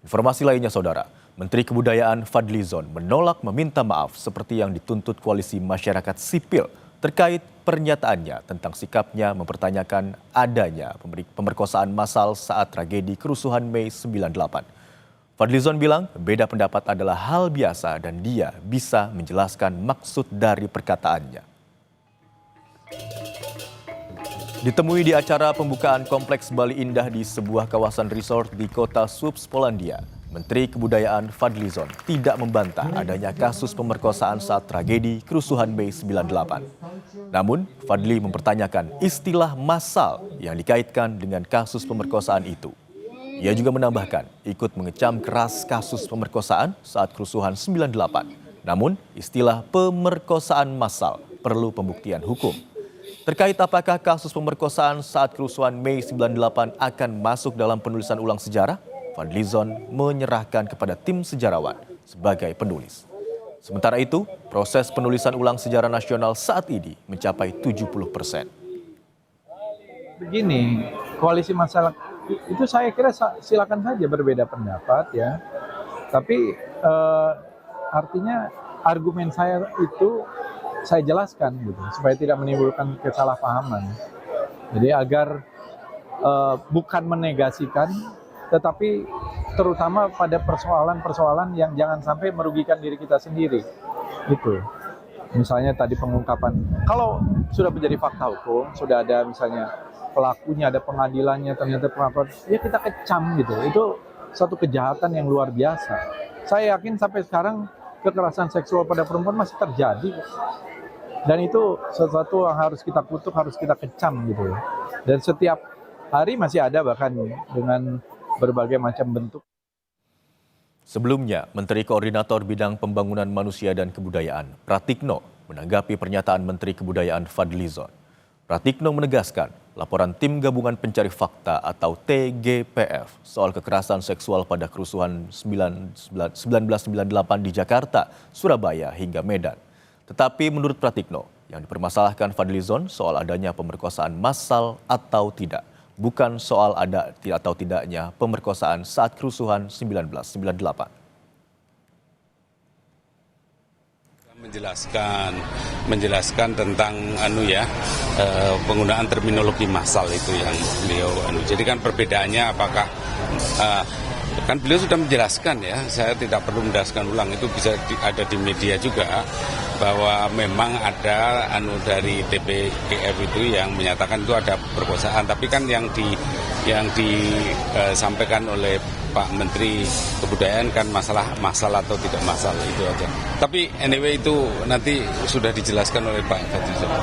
Informasi lainnya, Saudara, Menteri Kebudayaan Fadlizon menolak meminta maaf seperti yang dituntut Koalisi Masyarakat Sipil terkait pernyataannya tentang sikapnya mempertanyakan adanya pemerkosaan massal saat tragedi kerusuhan Mei 98. Fadlizon bilang beda pendapat adalah hal biasa dan dia bisa menjelaskan maksud dari perkataannya. Ditemui di acara pembukaan Kompleks Bali Indah di sebuah kawasan resort di kota Słupsk, Polandia, Menteri Kebudayaan Fadlizon tidak membantah adanya kasus pemerkosaan saat tragedi kerusuhan Mei 98. Namun, Fadli mempertanyakan istilah massal yang dikaitkan dengan kasus pemerkosaan itu. Ia juga menambahkan ikut mengecam keras kasus pemerkosaan saat kerusuhan 98. Namun, istilah pemerkosaan massal perlu pembuktian hukum. Terkait apakah kasus pemerkosaan saat kerusuhan Mei 98 akan masuk dalam penulisan ulang sejarah, Fadlizon menyerahkan kepada tim sejarawan sebagai penulis. Sementara itu, proses penulisan ulang sejarah nasional saat ini mencapai 70%. Begini, koalisi masyarakat itu saya kira silakan saja berbeda pendapat ya. Tapi artinya argumen saya itu saya jelaskan gitu supaya tidak menimbulkan kesalahpahaman. Jadi agar bukan menegasikan, tetapi terutama pada persoalan-persoalan yang jangan sampai merugikan diri kita sendiri. Itu. Misalnya tadi pengungkapan. Kalau sudah menjadi fakta hukum, sudah ada misalnya pelakunya, ada pengadilannya, ternyata pengungkapan, ya kita kecam gitu. Itu suatu kejahatan yang luar biasa. Saya yakin sampai sekarang kekerasan seksual pada perempuan masih terjadi. Dan itu sesuatu yang harus kita kutuk, harus kita kecam gitu. Dan setiap hari masih ada bahkan dengan berbagai macam bentuk. Sebelumnya, Menteri Koordinator Bidang Pembangunan Manusia dan Kebudayaan, Pratikno, menanggapi pernyataan Menteri Kebudayaan Fadlizon. Pratikno menegaskan laporan Tim Gabungan Pencari Fakta atau TGPF soal kekerasan seksual pada kerusuhan 1998 di Jakarta, Surabaya hingga Medan. Tetapi menurut Pratikno, yang dipermasalahkan Fadlizon soal adanya pemerkosaan massal atau tidak, bukan soal ada atau tidaknya pemerkosaan saat kerusuhan 1998. Menjelaskan tentang penggunaan terminologi massal itu yang beliau Jadi kan perbedaannya apakah kan beliau sudah menjelaskan ya, saya tidak perlu menjelaskan ulang, itu bisa ada di media juga bahwa memang ada dari TPGF itu yang menyatakan itu ada perkosaan, tapi kan yang disampaikan oleh Pak Menteri Kebudayaan kan masalah massal atau tidak massal itu aja. Tapi anyway itu nanti sudah dijelaskan oleh Pak Fadlizon.